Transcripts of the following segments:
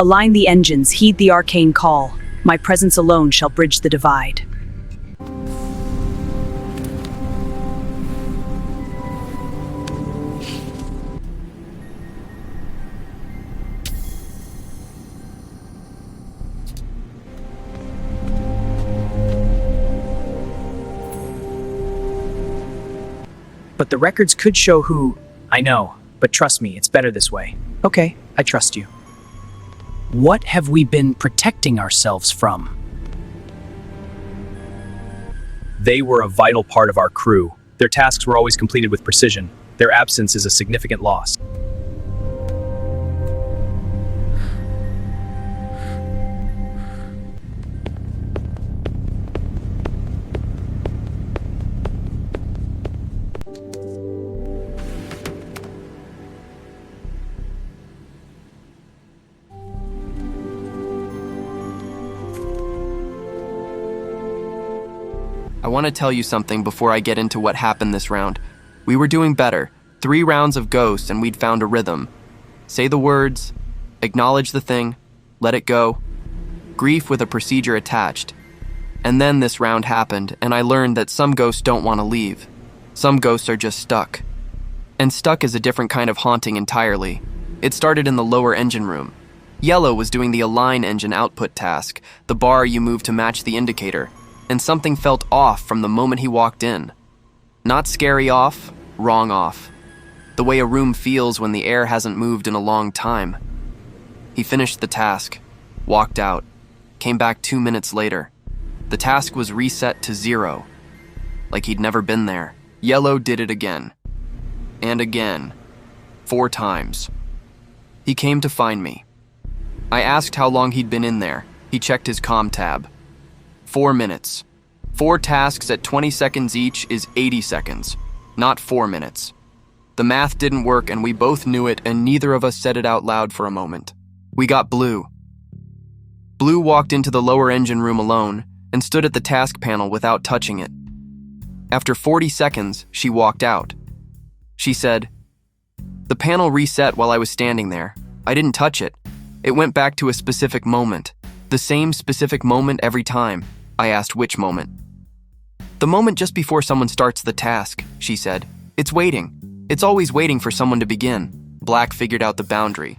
Align the engines, heed the arcane call. My presence alone shall bridge the divide. But the records could show who... I know, but trust me, it's better this way. Okay, I trust you. What have we been protecting ourselves from? They were a vital part of our crew. Their tasks were always completed with precision. Their absence is a significant loss. I want to tell you something before I get into what happened this round. We were doing better. 3 rounds of Ghost and we'd found a rhythm. Say the words, acknowledge the thing, let it go. Grief with a procedure attached. And then this round happened, and I learned that some ghosts don't want to leave. Some ghosts are just stuck. And stuck is a different kind of haunting entirely. It started in the lower engine room. Yellow was doing the align engine output task, the bar you move to match the indicator. And something felt off from the moment he walked in. Not scary off, wrong off. The way a room feels when the air hasn't moved in a long time. He finished the task, walked out, came back 2 minutes later. The task was reset to 0, like he'd never been there. Yellow did it again, and again, 4 times. He came to find me. I asked how long he'd been in there. He checked his comm tab. 4 minutes. 4 tasks at 20 seconds each is 80 seconds, not 4 minutes. The math didn't work and we both knew it, and neither of us said it out loud for a moment. We got Blue. Blue walked into the lower engine room alone and stood at the task panel without touching it. After 40 seconds, she walked out. She said, "The panel reset while I was standing there. I didn't touch it. It went back to a specific moment. The same specific moment every time." I asked which moment. "The moment just before someone starts the task," she said. "It's waiting. It's always waiting for someone to begin." Black figured out the boundary.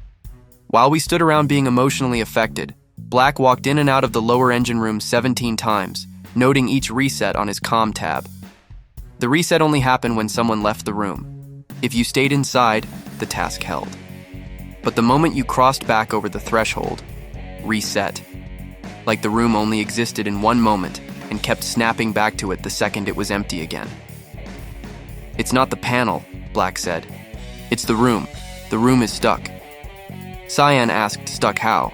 While we stood around being emotionally affected, Black walked in and out of the lower engine room 17 times, noting each reset on his comm tab. The reset only happened when someone left the room. If you stayed inside, the task held. But the moment you crossed back over the threshold, reset. Like the room only existed in one moment and kept snapping back to it the second it was empty again. "It's not the panel," Black said. "It's the room. The room is stuck." Cyan asked, "Stuck how?"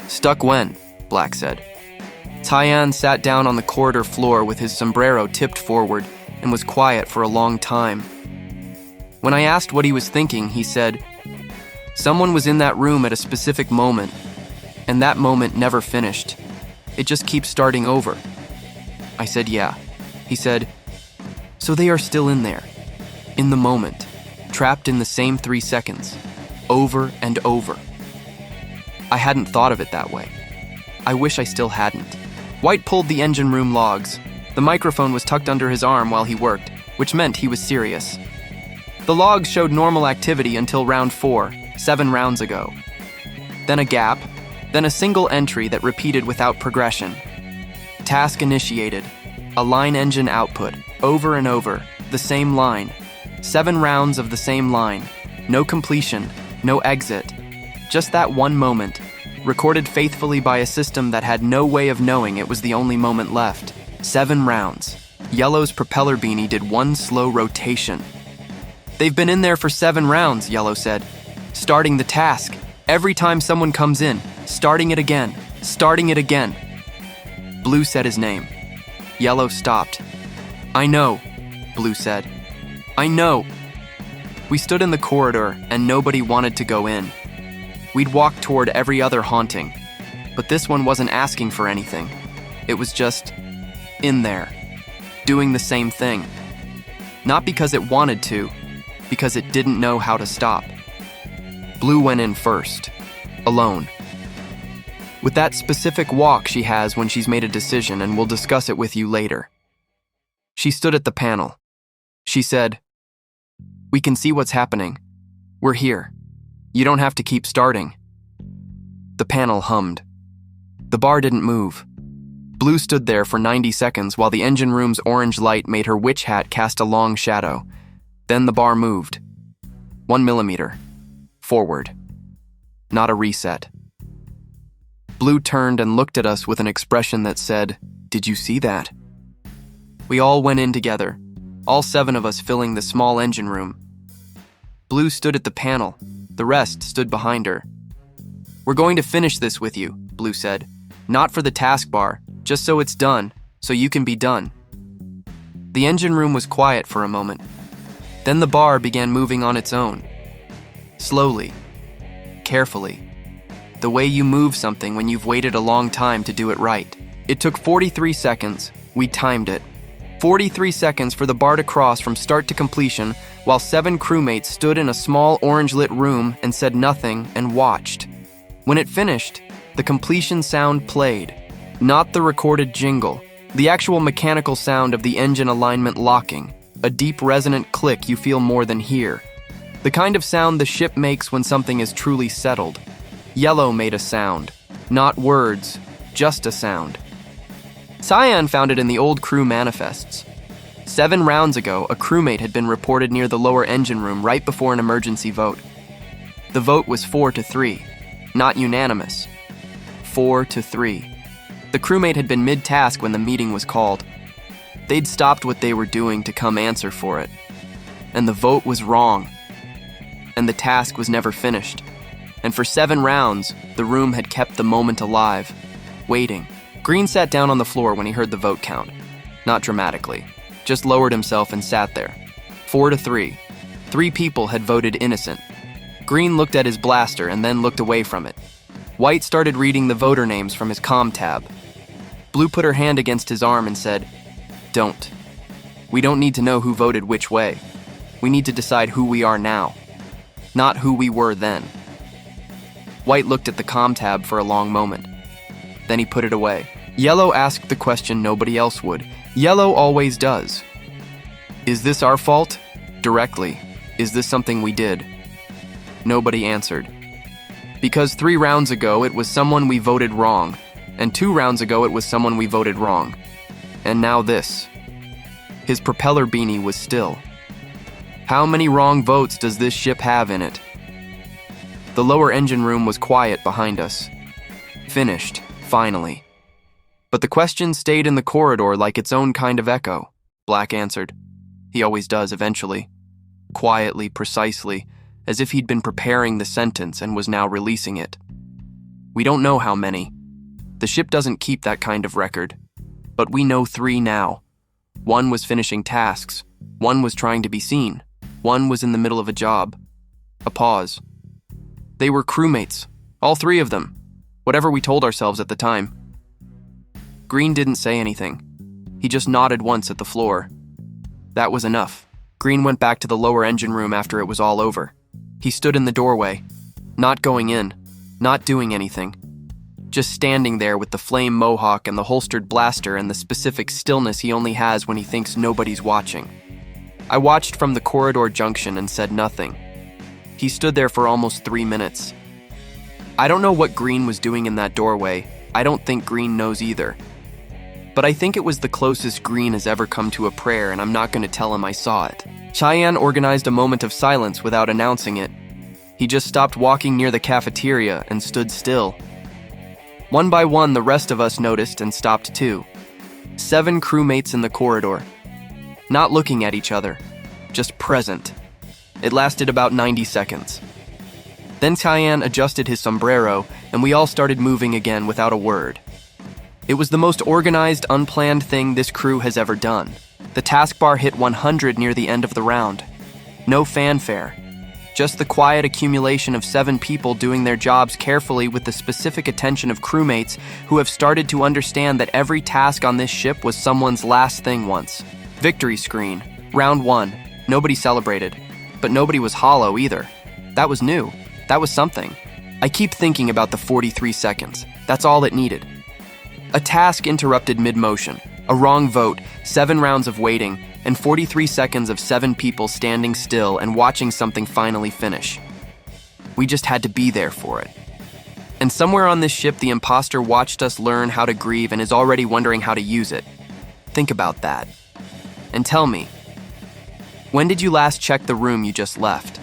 "Stuck when?" Black said. Cyan sat down on the corridor floor with his sombrero tipped forward and was quiet for a long time. When I asked what he was thinking, he said, "Someone was in that room at a specific moment, and that moment never finished. It just keeps starting over." I said, "Yeah." He said, "So they are still in there, in the moment, trapped in the same 3 seconds, over and over." I hadn't thought of it that way. I wish I still hadn't. White pulled the engine room logs. The microphone was tucked under his arm while he worked, which meant he was serious. The logs showed normal activity until round 4, 7 rounds ago. Then a gap, then a single entry that repeated without progression. Task initiated. Align engine output, over and over, the same line. 7 rounds of the same line. No completion, no exit. Just that one moment, recorded faithfully by a system that had no way of knowing it was the only moment left. 7 rounds. Yellow's propeller beanie did one slow rotation. "They've been in there for 7 rounds," Yellow said. "Starting the task. Every time someone comes in, starting it again, starting it again." Blue said his name. Yellow stopped. "I know," Blue said. "I know." We stood in the corridor and nobody wanted to go in. We'd walked toward every other haunting, but this one wasn't asking for anything. It was just in there, doing the same thing. Not because it wanted to, because it didn't know how to stop. Blue went in first, alone, With that specific walk she has when she's made a decision, and we'll discuss it with you later. She stood at the panel. She said, "We can see what's happening. We're here. You don't have to keep starting." The panel hummed. The bar didn't move. Blue stood there for 90 seconds while the engine room's orange light made her witch hat cast a long shadow. Then the bar moved. 1 millimeter. Forward. Not a reset. Blue turned and looked at us with an expression that said, "Did you see that?" We all went in together, all 7 of us filling the small engine room. Blue stood at the panel. The rest stood behind her. "We're going to finish this with you," Blue said. "Not for the taskbar, just so it's done, so you can be done." The engine room was quiet for a moment. Then the bar began moving on its own. Slowly. Carefully. The way you move something when you've waited a long time to do it right. It took 43 seconds. We timed it. 43 seconds for the bar to cross from start to completion while 7 crewmates stood in a small orange-lit room and said nothing and watched. When it finished, the completion sound played. Not the recorded jingle, the actual mechanical sound of the engine alignment locking, a deep resonant click you feel more than hear. The kind of sound the ship makes when something is truly settled. Yellow made a sound, not words, just a sound. Cyan found it in the old crew manifests. 7 rounds ago, a crewmate had been reported near the lower engine room right before an emergency vote. The vote was 4-3, not unanimous. 4-3. The crewmate had been mid-task when the meeting was called. They'd stopped what they were doing to come answer for it. And the vote was wrong. And the task was never finished. And for 7 rounds, the room had kept the moment alive, waiting. Green sat down on the floor when he heard the vote count. Not dramatically, just lowered himself and sat there. 4-3. 3 people had voted innocent. Green looked at his blaster and then looked away from it. White started reading the voter names from his comm tab. Blue put her hand against his arm and said, "Don't. We don't need to know who voted which way. We need to decide who we are now, not who we were then." White looked at the comm tab for a long moment. Then he put it away. Yellow asked the question nobody else would. Yellow always does. "Is this our fault?" Directly. "Is this something we did?" Nobody answered. Because 3 rounds ago it was someone we voted wrong, and 2 rounds ago it was someone we voted wrong. And now this. His propeller beanie was still. How many wrong votes does this ship have in it? The lower engine room was quiet behind us. Finished, finally. But the question stayed in the corridor like its own kind of echo. Black answered. He always does eventually. Quietly, precisely, as if he'd been preparing the sentence and was now releasing it. We don't know how many. The ship doesn't keep that kind of record. But we know 3 now. 1 was finishing tasks. 1 was trying to be seen. 1 was in the middle of a job. A pause. They were crewmates. All 3 of them. Whatever we told ourselves at the time. Green didn't say anything. He just nodded once at the floor. That was enough. Green went back to the lower engine room after it was all over. He stood in the doorway, not going in, not doing anything. Just standing there with the flame mohawk and the holstered blaster and the specific stillness he only has when he thinks nobody's watching. I watched from the corridor junction and said nothing. He stood there for almost 3 minutes. I don't know what Green was doing in that doorway. I don't think Green knows either. But I think it was the closest Green has ever come to a prayer, and I'm not going to tell him I saw it. Cyan organized a moment of silence without announcing it. He just stopped walking near the cafeteria and stood still. One by one, the rest of us noticed and stopped too. 7 crewmates in the corridor. Not looking at each other, just present. It lasted about 90 seconds. Then Cyan adjusted his sombrero, and we all started moving again without a word. It was the most organized, unplanned thing this crew has ever done. The taskbar hit 100 near the end of the round. No fanfare. Just the quiet accumulation of 7 people doing their jobs carefully with the specific attention of crewmates who have started to understand that every task on this ship was someone's last thing once. Victory screen. Round 1. Nobody celebrated. But nobody was hollow either. That was new. That was something. I keep thinking about the 43 seconds. That's all it needed. A task interrupted mid-motion, a wrong vote, 7 rounds of waiting, and 43 seconds of 7 people standing still and watching something finally finish. We just had to be there for it. And somewhere on this ship, the impostor watched us learn how to grieve and is already wondering how to use it. Think about that. And tell me, when did you last check the room you just left?